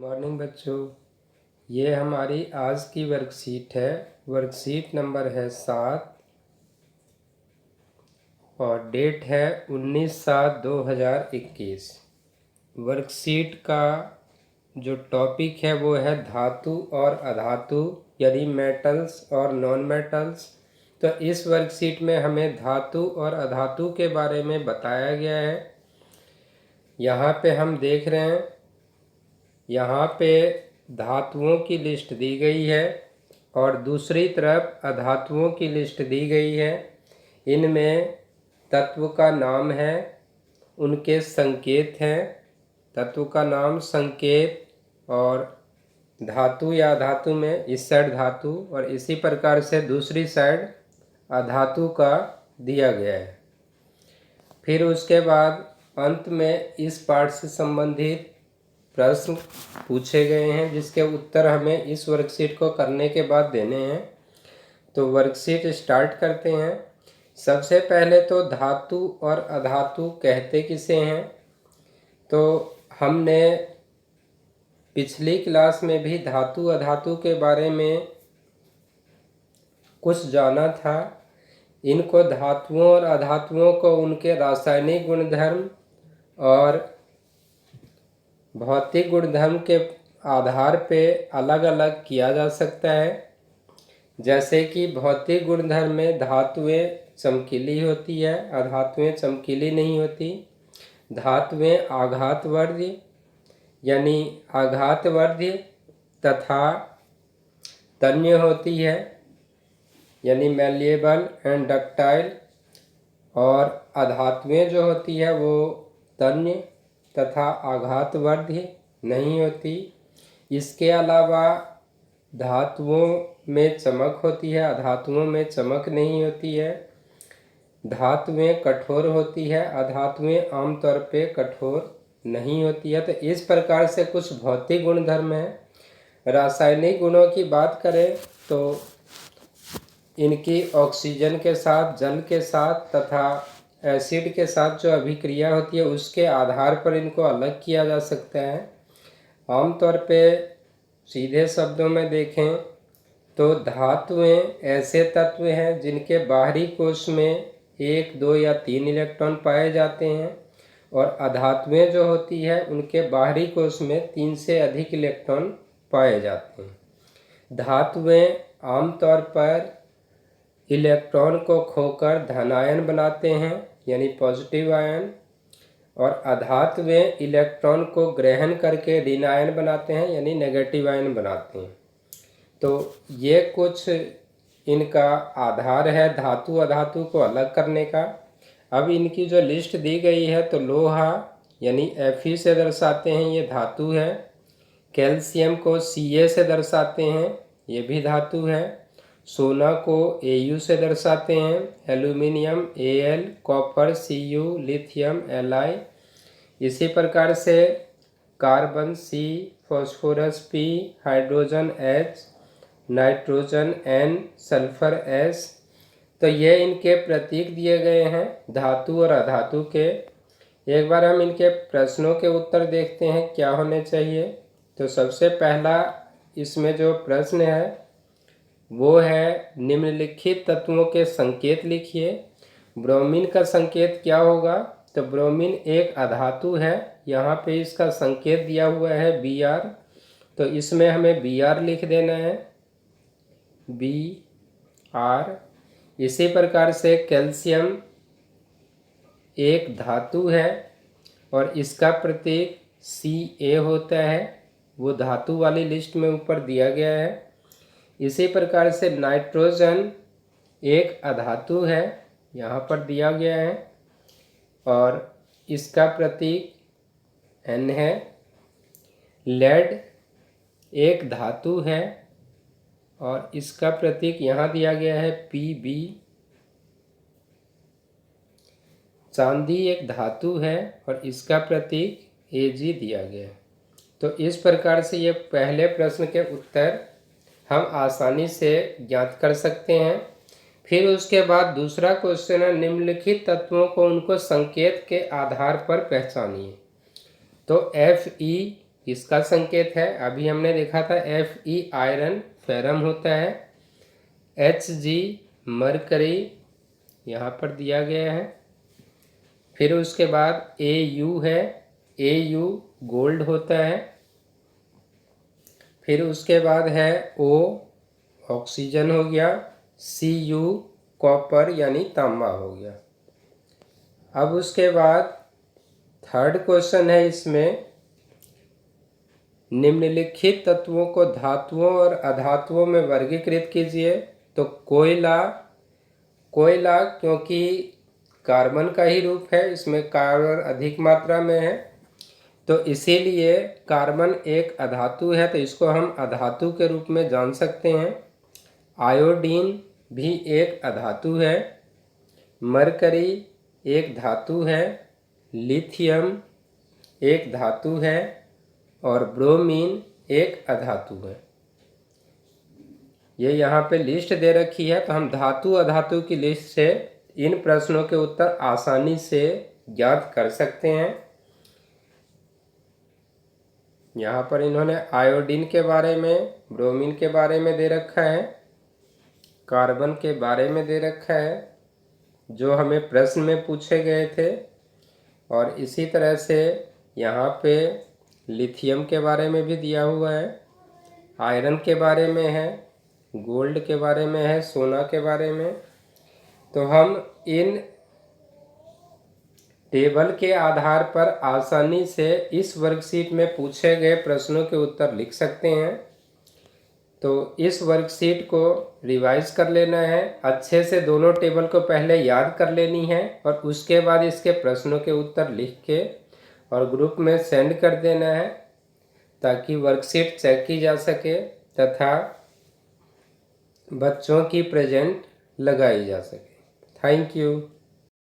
Morning बच्चों, ये हमारी आज की वर्कशीट है। वर्कशीट नंबर है 7 और डेट है 19/7/2021। वर्कशीट का जो टॉपिक है वो है धातु और अधातु, यानी मेटल्स और नॉन मेटल्स। तो इस वर्कशीट में हमें धातु और अधातु के बारे में बताया गया है। यहाँ पे हम देख रहे हैं, यहाँ पे धातुओं की लिस्ट दी गई है और दूसरी तरफ अधातुओं की लिस्ट दी गई है। इनमें तत्व का नाम है, उनके संकेत हैं, तत्व का नाम, संकेत, और धातु या अधातु में इस साइड धातु और इसी प्रकार से दूसरी साइड अधातु का दिया गया है। फिर उसके बाद अंत में इस पाठ से संबंधित प्रश्न पूछे गए हैं जिसके उत्तर हमें इस वर्कशीट को करने के बाद देने हैं। तो वर्कशीट स्टार्ट करते हैं। सबसे पहले तो धातु और अधातु कहते किसे हैं। तो हमने पिछली क्लास में भी धातु अधातु के बारे में कुछ जाना था। इनको धातुओं और अधातुओं को उनके रासायनिक गुणधर्म और भौतिक गुणधर्म के आधार पे अलग अलग किया जा सकता है। जैसे कि भौतिक गुणधर्म में धातुएं चमकीली होती है, अधातुएं चमकीली नहीं होती। धातुएं आघातवर्धी यानी आघातवर्धी तथा तन्य होती है, यानी मैलिएबल एंड डक्टाइल, और अधातुएं जो होती है वो तन्य तथा आघातवर्धी नहीं होती। इसके अलावा धातुओं में चमक होती है, अधातुओं में चमक नहीं होती है। धातुएं कठोर होती है, अधातुएं आमतौर पे कठोर नहीं होती है। तो इस प्रकार से कुछ भौतिक गुणधर्म हैं। रासायनिक गुणों की बात करें तो इनकी ऑक्सीजन के साथ, जल के साथ तथा एसिड के साथ जो अभिक्रिया होती है उसके आधार पर इनको अलग किया जा सकता है। आमतौर पे सीधे शब्दों में देखें तो धातुएं ऐसे तत्व हैं जिनके बाहरी कोश में 1, 2 या 3 इलेक्ट्रॉन पाए जाते हैं, और अधातुएं जो होती है उनके बाहरी कोश में 3 से अधिक इलेक्ट्रॉन पाए जाते हैं। धातुएं आमतौर पर इलेक्ट्रॉन को खोकर धनायन बनाते हैं, यानी पॉजिटिव आयन, और अधातुएं इलेक्ट्रॉन को ग्रहण करके ऋण आयन बनाते हैं, यानी नेगेटिव आयन बनाते हैं। तो ये कुछ इनका आधार है धातु अधातु को अलग करने का। अब इनकी जो लिस्ट दी गई है तो लोहा यानी Fe से दर्शाते हैं, ये धातु है। कैल्शियम को Ca से दर्शाते हैं, ये भी धातु है। सोना को Au से दर्शाते हैं, aluminium Al, copper Cu, lithium Li। इसी प्रकार से carbon C, phosphorus P, hydrogen H, nitrogen N, sulphur S। तो ये इनके प्रतीक दिए गए हैं धातु और अधातु के। एक बार हम इनके प्रश्नों के उत्तर देखते हैं क्या होने चाहिए। तो सबसे पहला इसमें जो प्रश्न है वो है, निम्नलिखित तत्वों के संकेत लिखिए। ब्रोमीन का संकेत क्या होगा। तो ब्रोमीन एक अधातु है, यहाँ पे इसका संकेत दिया हुआ है Br, तो इसमें हमें Br लिख देना है, Br। इसी प्रकार से कैल्शियम एक धातु है और इसका प्रतीक Ca होता है, वो धातु वाली लिस्ट में ऊपर दिया गया है। इसी प्रकार से नाइट्रोजन एक अधातु है, यहाँ पर दिया गया है और इसका प्रतीक N है। लेड एक धातु है और इसका प्रतीक यहाँ दिया गया है Pb। चांदी एक धातु है और इसका प्रतीक Ag दिया गया है। तो इस प्रकार से ये पहले प्रश्न के उत्तर हम आसानी से ज्ञात कर सकते हैं। फिर उसके बाद दूसरा क्वेश्चन है, निम्नलिखित तत्वों को उनको संकेत के आधार पर पहचानिए। तो Fe किसका संकेत है? अभी हमने देखा था Fe आयरन फेरम होता है, Hg मरकरी यहाँ पर दिया गया है, फिर उसके बाद Au है, Au गोल्ड होता है, फिर उसके बाद है O ऑक्सीजन हो गया, Cu कॉपर यानी तांबा हो गया। अब उसके बाद थर्ड क्वेश्चन है इसमें, निम्नलिखित तत्वों को धातुओं और अधातुओं में वर्गीकृत कीजिए। तो कोयला क्योंकि कार्बन का ही रूप है, इसमें कार्बन अधिक मात्रा में है, तो इसीलिए कार्बन एक अधातु है, तो इसको हम अधातु के रूप में जान सकते हैं। आयोडीन भी एक अधातु है, मरकरी एक धातु है, लिथियम एक धातु है और ब्रोमीन एक अधातु है। ये यहाँ पे लिस्ट दे रखी है, तो हम धातु अधातु की लिस्ट से इन प्रश्नों के उत्तर आसानी से ज्ञात कर सकते हैं। यहाँ पर इन्होंने आयोडीन के बारे में, ब्रोमीन के बारे में दे रखा है, कार्बन के बारे में दे रखा है जो हमें प्रश्न में पूछे गए थे, और इसी तरह से यहाँ पे लिथियम के बारे में भी दिया हुआ है, आयरन के बारे में है, गोल्ड के बारे में है, सोना के बारे में। तो हम इन टेबल के आधार पर आसानी से इस वर्कशीट में पूछे गए प्रश्नों के उत्तर लिख सकते हैं। तो इस वर्कशीट को रिवाइज कर लेना है, अच्छे से दोनों टेबल को पहले याद कर लेनी है और उसके बाद इसके प्रश्नों के उत्तर लिख के और ग्रुप में सेंड कर देना है, ताकि वर्कशीट चेक की जा सके तथा बच्चों की प्रेजेंट लगाई जा सके। Thank you.